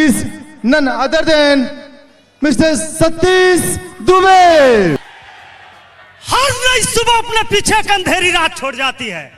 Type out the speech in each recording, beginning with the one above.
is none other than Mr. Satish Dubey. हर नई सुबह अपने पीछे एक अंधेरी रात छोड़ जाती है।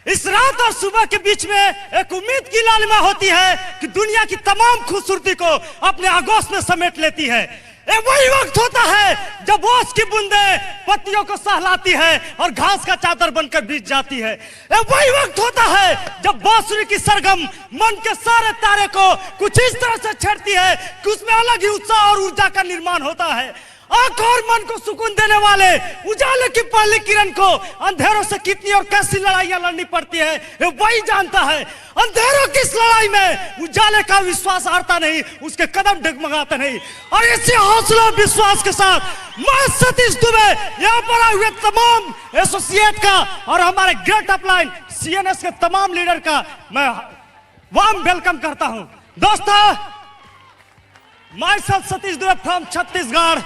इस रात और सुबह के बीच में एक उम्मीद की लालिमा होती है कि दुनिया की तमाम खूबसूरती को अपने आगोश में समेट लेती है। ये वही वक्त होता है जब ओस की बूंदें पत्तियों को सहलाती है और घास का चादर बनकर बीत जाती है। ये वही वक्त होता है जब बांसुरी की सरगम मन के सारे तारे को कुछ इस तरह से छेड़ती है कि उसमें अलग ही उत्साह और ऊर्जा का निर्माण होता है। आंख और मन को सुकून देने वाले उजाले की पहली किरण को अंधेरों से कितनी और कैसी लड़ाइयां लड़नी पड़ती है ये वही जानता है। अंधेरों की इस लड़ाई में उजाले का विश्वास हारता नहीं, उसके कदम डगमगाते नहीं। और इसी हौसला विश्वास के साथ मैं सतीश दुबे यहाँ पर आए हुए तमाम एसोसिएट का और हमारे ग्रेट अपलाइन सीएनएस के तमाम लीडर का मैं वार्म वेलकम करता हूँ। दोस्तों, my self Satish Dubey from Chhattisgarh.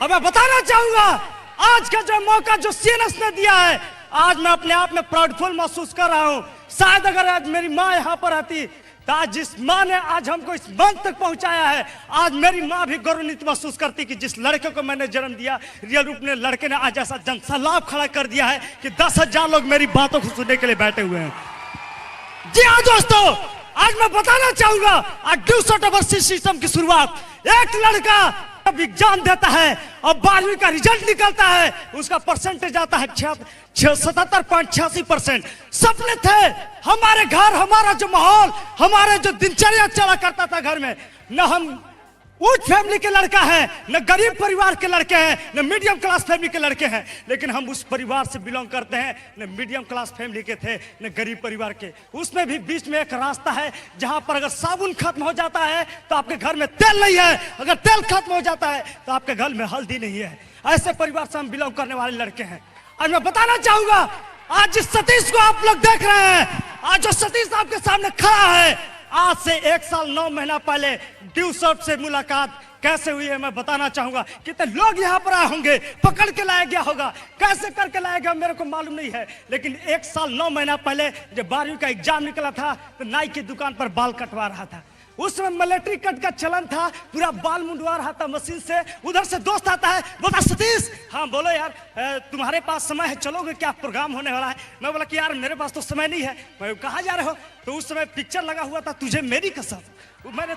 अब मैं बताना चाहूंगा आज का जो मौका जो सीएनएस ने दिया है, आज मैं अपने आप में प्राउडफुल महसूस कर रहा हूं। शायद अगर आज मेरी माँ यहाँ पर आती तो आज जिस माँ ने आज हमको इस मंच तक पहुंचाया है, आज मेरी माँ भी गौरवान्वित महसूस करती कि जिस लड़के को मैंने जन्म दिया, रियल रूप ने लड़के ने आज ऐसा जनसैलाब खड़ा कर दिया है कि 10,000 लोग मेरी बातों को सुनने के लिए बैठे हुए हैं। जी हाँ दोस्तों, आज मैं बताना चाहूंगा आज ड्यू शॉट ओवरसीज सिस्टम की शुरुआत। एक लड़का जब एग्जाम देता है और 12वीं का रिजल्ट निकलता है, उसका परसेंटेज आता है 77.86%। सपने थे हमारे घर, हमारा जो माहौल, हमारे जो दिनचर्या चला करता था घर में, न हम उच्च फैमिली के लड़का है, न गरीब परिवार के लड़के हैं, न मीडियम क्लास फैमिली के लड़के हैं, लेकिन हम उस परिवार से बिलोंग करते हैं, न मीडियम क्लास फैमिली के थे न गरीब परिवार के। उसमें भी बीच में एक रास्ता है जहां पर अगर साबुन खत्म हो जाता है तो आपके घर में तेल नहीं है, अगर तेल खत्म हो जाता है तो आपके घर में हल्दी नहीं है। ऐसे परिवार से हम बिलोंग करने वाले लड़के हैं। आज मैं बताना चाहूंगा आज जिस सतीश को आप लोग देख रहे हैं, आज जो सतीश आपके सामने खड़ा है, आज से 1 साल 9 महीना पहले ड्यू शॉट से मुलाकात कैसे हुई है मैं बताना चाहूंगा। कितने लोग यहाँ पर आए होंगे, पकड़ के लाया गया होगा, कैसे करके लाया गया मेरे को मालूम नहीं है, लेकिन 1 साल 9 महीना पहले जब 12वीं का एग्जाम निकला था तो नाई की दुकान पर बाल कटवा रहा था। उस समय मिलिट्री कट का चलन था, पूरा बाल मुंडवा रहा था मशीन से। उधर से दोस्त आता है, बोला सतीश, हाँ बोलो यार, तुम्हारे पास समय है, चलोगे क्या, प्रोग्राम होने वाला है। मैं बोला कि यार मेरे पास तो समय नहीं है। मैं कहाँ जा रहे हो? तो उस समय पिक्चर लगा हुआ था तुझे मेरी कसम। मैंने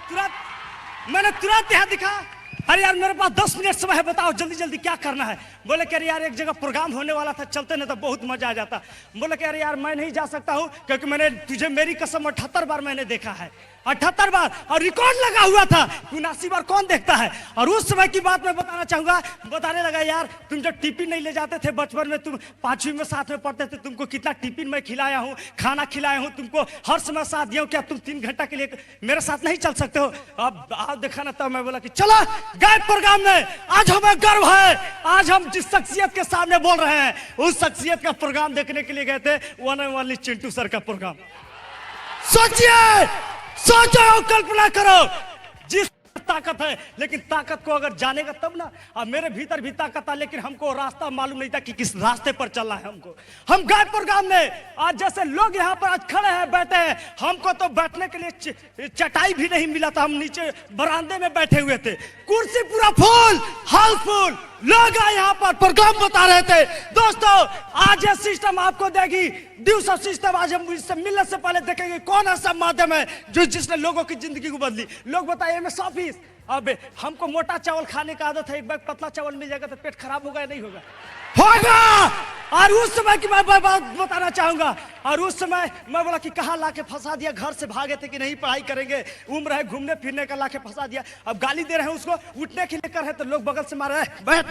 तुरंत यहाँ दिखा, अरे यार मेरे पास 10 मिनट समय है, बताओ जल्दी जल्दी क्या करना है। बोले कि अरे यार एक जगह प्रोग्राम होने वाला था, चलते ना तो बहुत मजा आ जाता। बोले कि अरे यार मैं नहीं जा सकता हूँ क्योंकि मैंने तुझे मेरी कसम 78 बार मैंने देखा है, 78 बार, और रिकॉर्ड लगा हुआ था, 79 बार कौन देखता है। और उस समय की बात मैं बताना चाहूंगा, बताने लगा यार तुम जब टिफिन नहीं ले जाते थे बचपन में, तुम 5वीं में साथ में पढ़ते थे, तुमको कितना टिफिन में खिलाया हूँ, खाना खिलाया हूँ, तुमको हर समय साथ दिया हूँ, क्या तुम 3 घंटा के लिए मेरे साथ नहीं चल सकते हो? अब आप देखा ना, तब मैं बोला कि चलो गए प्रोग्राम में। आज हमें गर्व है, आज हम जिस शख्सियत के सामने बोल रहे हैं उस शख्सियत का प्रोग्राम देखने के लिए गए थे, one and only Chintu sir का प्रोग्राम। सोचिए, सोचो, कल्पना करो, जिस ताकत है, लेकिन ताकत को अगर जानेगा तब ना। अब मेरे भीतर भी ताकत था, लेकिन हमको रास्ता मालूम नहीं था कि किस रास्ते पर चलना है हमको। हम गए प्रोग्राम में, आज जैसे लोग यहाँ पर आज खड़े हैं, बैठे हैं, हमको तो बैठने के लिए चटाई भी नहीं मिला था, हम नीचे बरामदे में बैठे हुए थे, कुर्सी पूरा फुल, हॉल फुल, लोग यहाँ पर प्रोग्राम बता रहे थे। दोस्तों आज ये सिस्टम आपको देगी, ड्यू शॉट सिस्टम। आज हम इससे मिलने से पहले देखेंगे कौन ऐसा माध्यम है जो जिसने लोगों की जिंदगी को बदली। लोग बताइए मैं 100%। अब हमको मोटा चावल खाने का आदत है, एक बार पतला चावल मिल जाएगा तो पेट खराब होगा या नहीं होगा? होगा। और उस समय की मैं बात बताना चाहूंगा, और उस समय मैं बोला कि कहाँ लाके फंसा दिया, घर से भागे थे कि नहीं पढ़ाई करेंगे, उम्र है घूमने फिरने का, लाके फंसा दिया। अब गाली दे रहे हैं उसको, उठने के लिए कर रहे तो लोग बगल से मार रहे हैं, बैठ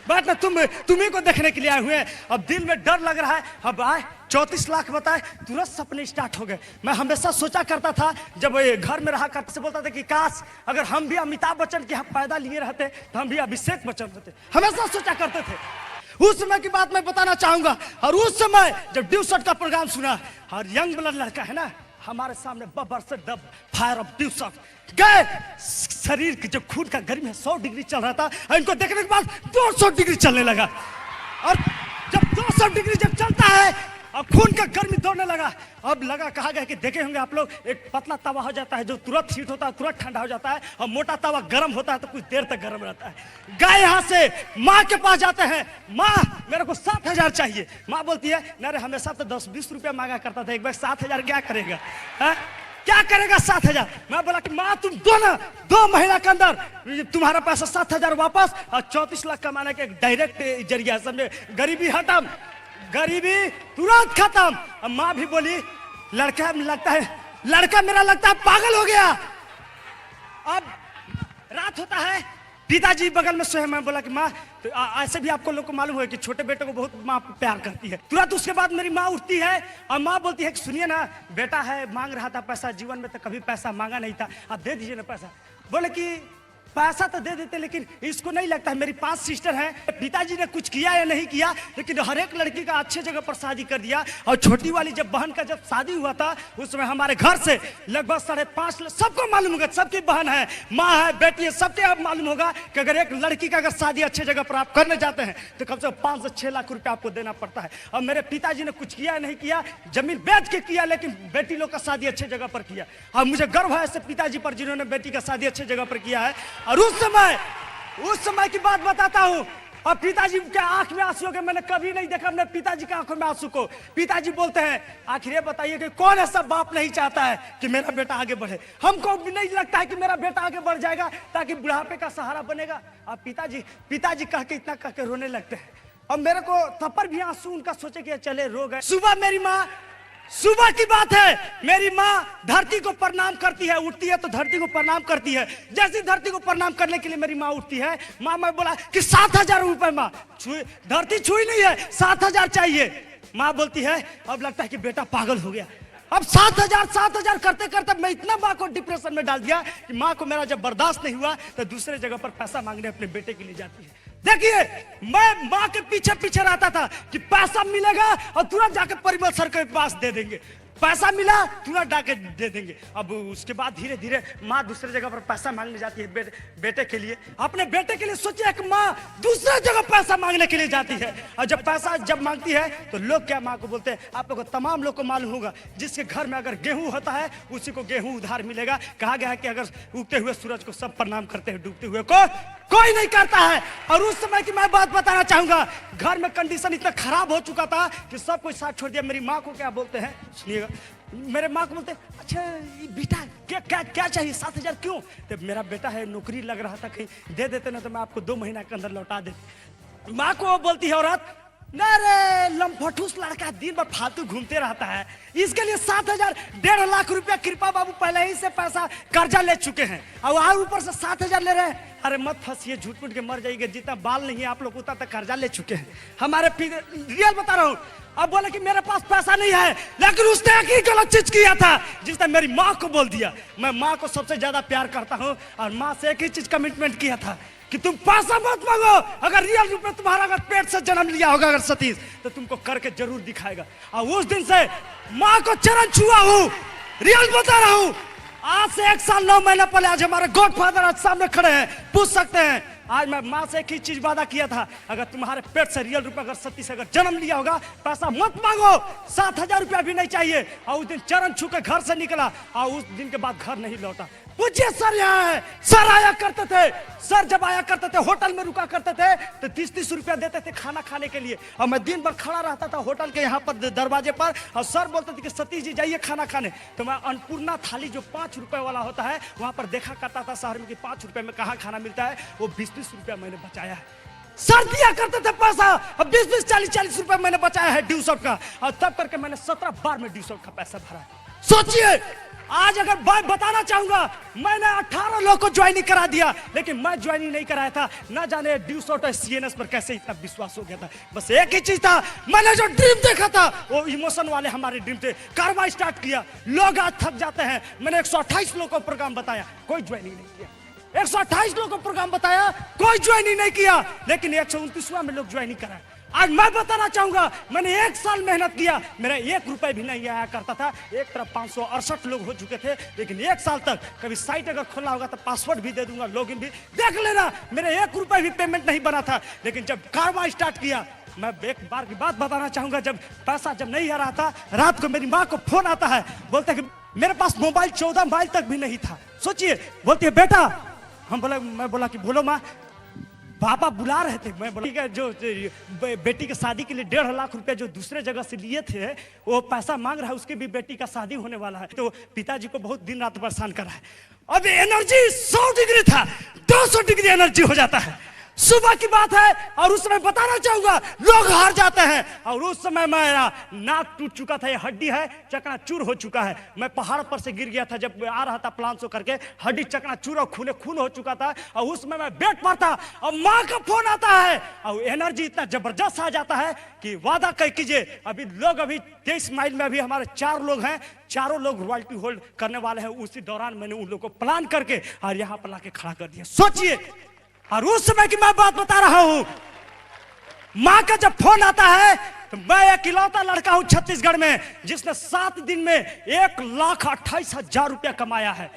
बैठ ना, तुम्ही को देखने के लिए आए हुए हैं। अब दिल में डर लग रहा है, अब आए 34 लाख बताए, तुरंत सपने स्टार्ट हो गए। मैं हमेशा सोचा करता था जब घर में रहा करते से, बोलता था कि काश अगर हम भी अमिताभ बच्चन के पैदा लिए रहते तो हम भी अभिषेक बच्चन होते, हमेशा सोचा करते थे। उस समय की बात मैं बताना चाहूंगा। और उस समय जब ड्यू शॉट का प्रोग्राम सुना, और यंग ब्लड लड़का है ना हमारे सामने, बबर से dub fire of due shot गए, शरीर की जो खून का गर्मी है 100 डिग्री चल रहा था, और इनको देखने के बाद 200 डिग्री चलने लगा। और जब 200 डिग्री जब चलता है अब खून का गर्मी दौड़ने लगा। अब लगा, कहा गया कि देखे होंगे आप लोग, एक पतला तवा हो जाता है जो तुरंत हीट होता है, तुरंत ठंडा हो जाता है, और मोटा तवा गर्म होता है तो कुछ देर तक गर्म रहता है। गए यहाँ से माँ के पास जाते हैं, माँ मेरे को 7,000 चाहिए। माँ बोलती है ना रे, हमेशा तो 10-20 रुपया मांगा करता था, एक बार 7,000 क्या करेगा, है क्या करेगा 7,000। मैं बोला कि माँ तुम दो ना, 2 महीना के अंदर तुम्हारा पैसा 7,000 वापस और 34 लाख कमाने के एक डायरेक्ट जरिया, समझे, गरीबी खत्म, गरीबी तुरंत खत्म। अब माँ भी बोली लड़का मेरा लगता है पागल हो गया। अब रात होता है, पिताजी बगल में सोए। मैं बोला कि माँ, तो ऐसे भी आपको लोग को मालूम है कि छोटे बेटे को बहुत माँ प्यार करती है। तुरंत उसके बाद मेरी माँ उठती है और माँ बोलती है कि सुनिए ना, बेटा है मांग रहा था पैसा, जीवन में तो कभी पैसा मांगा नहीं था, आप दे दीजिए ना पैसा। बोले कि पैसा तो दे देते, लेकिन इसको नहीं लगता है, मेरी 5 सिस्टर हैं, पिताजी ने कुछ किया या नहीं किया, लेकिन हर एक लड़की का अच्छे जगह पर शादी कर दिया। और छोटी वाली जब बहन का जब शादी हुआ था, उस समय हमारे घर से लगभग 5.5 सबको मालूम होगा, सबकी बहन है, माँ है, बेटी है, सबके अब मालूम होगा कि अगर एक लड़की का अगर शादी अच्छे जगह पर आप करने जाते हैं तो कम से कम 5 से 6 लाख रुपया आपको देना पड़ता है। और मेरे पिताजी ने कुछ किया नहीं किया, जमीन बेच के किया, लेकिन बेटी लोग का शादी अच्छे जगह पर किया। और मुझे गर्व है ऐसे पिताजी पर जिन्होंने बेटी का शादी अच्छे जगह पर किया है। और उस समय की बात बताता हूं, और पिताजी के आंख में आंसू के मैंने कभी नहीं देखा अपने पिताजी के आंखों में आंसू को। पिताजी बोलते हैं, आखिर ये बताइए कि कौन ऐसा बाप नहीं चाहता है कि मेरा बेटा आगे बढ़े। हमको भी नहीं लगता है कि मेरा बेटा आगे बढ़ जाएगा ताकि बुढ़ापे का सहारा बनेगा। अब पिताजी कह के इतना कह के रोने लगते हैं, और मेरे को तब पर भी आंसू उनका सोचे कि चले रो गए। सुबह मेरी माँ, सुबह की बात है, मेरी माँ धरती को प्रणाम करती है, उठती है तो धरती को प्रणाम करती है। जैसी धरती को प्रणाम करने के लिए मेरी माँ उठती है, माँ मैं बोला कि 7,000 रुपए, माँ धरती छुई नहीं है, 7,000 चाहिए। माँ बोलती है, अब लगता है कि बेटा पागल हो गया। अब 7,000 करते करते मैं इतना माँ को डिप्रेशन में डाल दिया कि माँ को मेरा जब बर्दाश्त नहीं हुआ तो दूसरे जगह पर पैसा मांगने अपने बेटे के लिए जाती है। देखिए, मैं माँ के पीछे पीछे रहता था कि पैसा मिलेगा और तुरंत जाकर परिमल सर के पास दे देंगे, पैसा मिला तुरंत डाके दे देंगे। अब उसके बाद धीरे धीरे माँ दूसरे जगह पर पैसा मांगने जाती है बेटे के लिए, अपने बेटे के लिए। सोचिए कि माँ दूसरे जगह पैसा मांगने के लिए जाती है, और जब पैसा मांगती है तो लोग क्या माँ को बोलते हैं, आप लोगों को तमाम लोग को मालूम होगा, जिसके घर में अगर गेहूं होता है उसी को गेहूं उधार मिलेगा। कहा गया है कि अगर उगते हुए सूरज को सब प्रणाम करते हैं, डूबते हुए को कोई नहीं करता है। और उस समय की मैं बात बताना चाहूंगा, घर में कंडीशन इतना खराब हो चुका था कि सब कुछ साथ छोड़ दिया। मेरी माँ को क्या बोलते हैं सुनिएगा, मेरे माँ को बोलते हैं, अच्छा ये बेटा क्या चाहिए, 7,000 क्यों? तो मेरा बेटा है, नौकरी लग रहा था, कहीं दे देते ना तो मैं आपको 2 महीना के अंदर लौटा देती। माँ को वो बोलती है औरत, अरे लंफठूस लड़का दिन भर फालतू घूमते रहता है, इसके लिए 7,000 1.5 लाख रुपया कृपा बाबू पहले ही से पैसा कर्जा ले चुके हैं, और ऊपर से 7,000 ले रहे हैं। अरे मत फंसिए, झूठ मूठ के मर जाइएगा, जितना बाल नहीं है आप लोग उतना तक कर्जा ले चुके हैं। हमारे रियल बता रहा हूँ। अब बोले कि मेरे पास पैसा नहीं है, लेकिन उसने एक ही गलत चीज किया था जिसने मेरी माँ को बोल दिया। मैं माँ को सबसे ज्यादा प्यार करता हूँ, और माँ से एक ही चीज कमिटमेंट किया था कि तुम पैसा मत मांगो, अगर रियल रूप में तुम्हारा अगर पेट से जन्म लिया होगा अगर सतीश, तो तुमको करके जरूर दिखाएगा। और उस दिन से माँ को चरण छुआ हूँ, रियल बता रहा हूँ। आज से 1 साल 9 महीने पहले आज हमारे गॉडफादर आज सामने खड़े हैं, पूछ सकते हैं। आज मैं माँ से एक ही चीज वादा किया था, अगर तुम्हारे पेट से रियल रूप अगर सतीश अगर जन्म लिया होगा, पैसा मत मांगो, 7,000 रुपया भी नहीं चाहिए। और उस दिन चरण छू के घर से निकला, और उस दिन के बाद घर नहीं लौटा। पूछिए सर यहाँ है, सर आया करते थे, सर जब आया करते थे होटल में रुका करते थे तो 30-30 रुपया देते थे खाना खाने के लिए, और मैं दिन भर खड़ा रहता था होटल के यहाँ पर दरवाजे पर, और सर बोलते थे कि सतीश जी जाइए खाना खाने। तो मैं अन्नपूर्णा थाली जो 5 रुपए वाला होता है वहां पर देखा करता था शहर में कि 5 रुपए में कहाँ खाना मिलता है, वो 20-20 रुपया मैंने बचाया है। सर दिया करते थे पैसा, अब 20-20, 40-40 रुपए मैंने बचाया है ड्यू शॉट का, और तब करके मैंने 17 बार में ड्यू शॉट का पैसा भरा। सोचिए, आज अगर बात बताना चाहूंगा, मैंने 18 लोग को ज्वाइनिंग करा दिया, लेकिन मैं ज्वाइनिंग नहीं कराया था। ना जाने ड्यू शॉट और सीएनएस पर कैसे इतना विश्वास हो गया था। बस एक ही चीज था, मैंने जो ड्रीम देखा था वो इमोशन वाले हमारे ड्रीम थे। कारवा स्टार्ट किया, लोग आज थक जाते हैं। मैंने 128 लोगों को प्रोग्राम बताया, कोई ज्वाइनिंग नहीं किया। 128 लोगों को प्रोग्राम बताया, कोई ज्वाइनिंग नहीं किया, लेकिन 129वां में लोग ज्वाइनिंग कराए। आज मैं बताना चाहूंगा, मैंने 1 साल मेहनत किया, मेरा 1 रुपए भी नहीं आया करता था। एक तरफ 568 लोग हो चुके थे, लेकिन 1 साल तक कभी साइट अगर खोलना होगा तो पासवर्ड भी दे दूंगा, लॉगिन भी देख लेना, मेरे 1 रुपए भी पेमेंट नहीं बना था। लेकिन जब कारवा स्टार्ट किया, मैं एक बार की बात बताना चाहूंगा, जब पैसा जब नहीं आ रहा था, रात को मेरी माँ को फोन आता है, बोलते कि मेरे पास मोबाइल 14 माइल तक भी नहीं था। सोचिए, बोलती है बेटा, मैं बोला कि बोलो माँ। पापा बुला रहे थे। मैं बोला ठीक है, जो बेटी की शादी के लिए 1.5 लाख रुपया जो दूसरे जगह से लिए थे, वो पैसा मांग रहा है, उसकी भी बेटी का शादी होने वाला है। तो पिताजी को बहुत दिन रात परेशान कर रहा है। अब एनर्जी 100 डिग्री था, 200 डिग्री एनर्जी हो जाता है। सुबह की बात है और उस समय बताना चाहूंगा, लोग हार जाते हैं। और उस समय मेरा नाक टूट चुका था, ये हड्डी है चकनाचूर हो चुका है। मैं पहाड़ पर से गिर गया था, जब आ रहा था प्लान शो करके, हड्डी चकनाचूर और खून हो चुका था। और उस समय मैं बेड पर था और माँ का फोन आता है और एनर्जी इतना जबरदस्त आ जाता है कि वादा कह कीजिए, अभी 23 माइल में अभी हमारे 4 लोग हैं, चारों लोग रॉयल्टी होल्ड करने वाले हैं। उसी दौरान मैंने उन लोगों को प्लान करके और यहाँ पर लाके खड़ा कर दिया। सोचिए, और उस समय की मैं बात बता रहा हूं, मां का जब फोन आता है तो मैं एक इकलौता लड़का हूं छत्तीसगढ़ में जिसने 7 दिन में 1,28,000 रुपया कमाया है।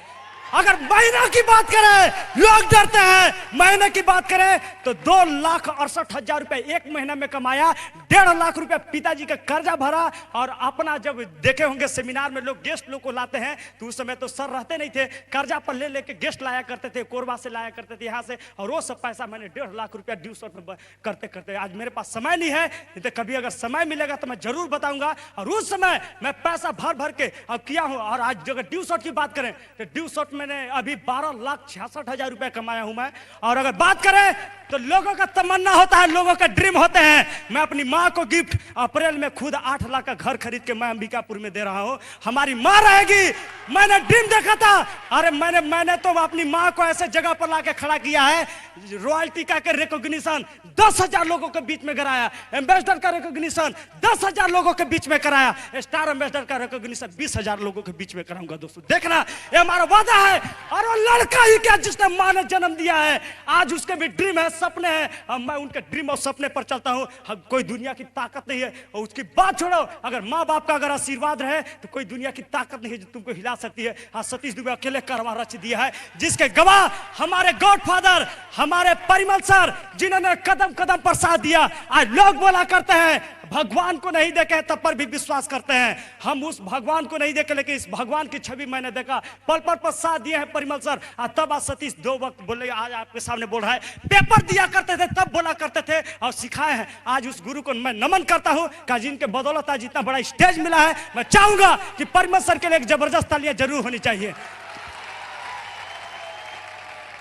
अगर महीना की बात करें, लोग डरते हैं, महीने की बात करें तो 2,68,000 रुपए एक महीना में कमाया। 1.5 लाख रुपए पिताजी का कर्जा भरा। और अपना जब देखे होंगे सेमिनार में लोग गेस्ट लोग को लाते हैं, तो उस समय तो सर रहते नहीं थे, कर्जा पर ले लेके गेस्ट लाया करते थे, कोरबा से लाया करते थे यहाँ से। और वो सब पैसा मैंने 1.5 लाख रुपया ड्यू शॉट में करते करते, आज मेरे पास समय नहीं है, नहीं तो कभी अगर समय मिलेगा तो मैं जरूर बताऊंगा। और उस समय मैं पैसा भर भर के अब किया हूं। और आज अगर ड्यू शॉट की बात करें तो ड्यू शॉट मैंने अभी 12,66,000 रुपए कमाया हूं मैं। और अगर बात करें तो लोगों का तमन्ना होता है, लोगों का ड्रीम होते हैं। मैं अपनी मां को गिफ्ट अप्रैल में खुद 8 लाख का घर खरीद के मैं अंबिकापुर में दे रहा हूं। हमारी मां रहेगी। मैंने ड्रीम देखा था, अरे मैंने तो अपनी मां को ऐसे जगह पर लाके खड़ा किया है, रॉयल्टी का रिकॉग्निशन 10,000 लोगों के बीच में कराया, एम्बेसडर का रिकॉग्निशन 10,000 लोगों के बीच में कराया, स्टार एम्बेसडर का रिकॉग्निशन 20,000 लोगों के बीच में कराऊंगा। दोस्तों देखना, ये हमारा वादा है। और वो लड़का ही क्या जिसने मां ने जन्म दिया है, आज उसके भी ड्रीम है, सपने हैं। अब मैं उनके ड्रीम और सपने पर चलता हूं। कोई दुनिया की ताकत नहीं है। और उसकी बात छोड़ो, अगर माँ बाप का अगर आशीर्वाद रहे तो कोई दुनिया की ताकत नहीं है जो तुमको हिला सकती है। आज सतीश दुबे अकेले कारवां रच दिया है, जिसके गवाह हमारे गॉडफादर, हमारे परिमल सर, जिन्होंने कदम कदम पर साथ दिया। आज लोग बोला करते हैं भगवान को नहीं देखे तब पर भी विश्वास करते हैं। हम उस भगवान को नहीं देखे, लेकिन इस भगवान की छवि मैंने देखा। पल पल पर साथ दिए हैं परिमल सर। तब आज सतीश 2 वक्त बोले, आज आपके सामने बोल रहा है। पेपर दिया करते थे तब बोला करते थे और सिखाए हैं। आज उस गुरु को मैं नमन करता हूं का जिनके बदौलत आज इतना बड़ा स्टेज मिला है। मैं चाहूंगा कि परिमल सर के लिए एक जबरदस्त तालियां जरूर होनी चाहिए।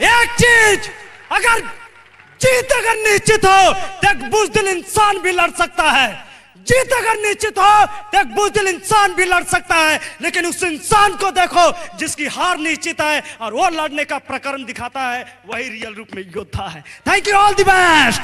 एक चीज, अगर जीत अगर निश्चित हो तो एक बुज़दिल इंसान भी लड़ सकता है। जीत अगर निश्चित हो तो एक बुज़दिल इंसान भी लड़ सकता है। लेकिन उस इंसान को देखो जिसकी हार निश्चित है और वो लड़ने का प्रकरण दिखाता है, वही रियल रूप में योद्धा है। Thank you, all the best.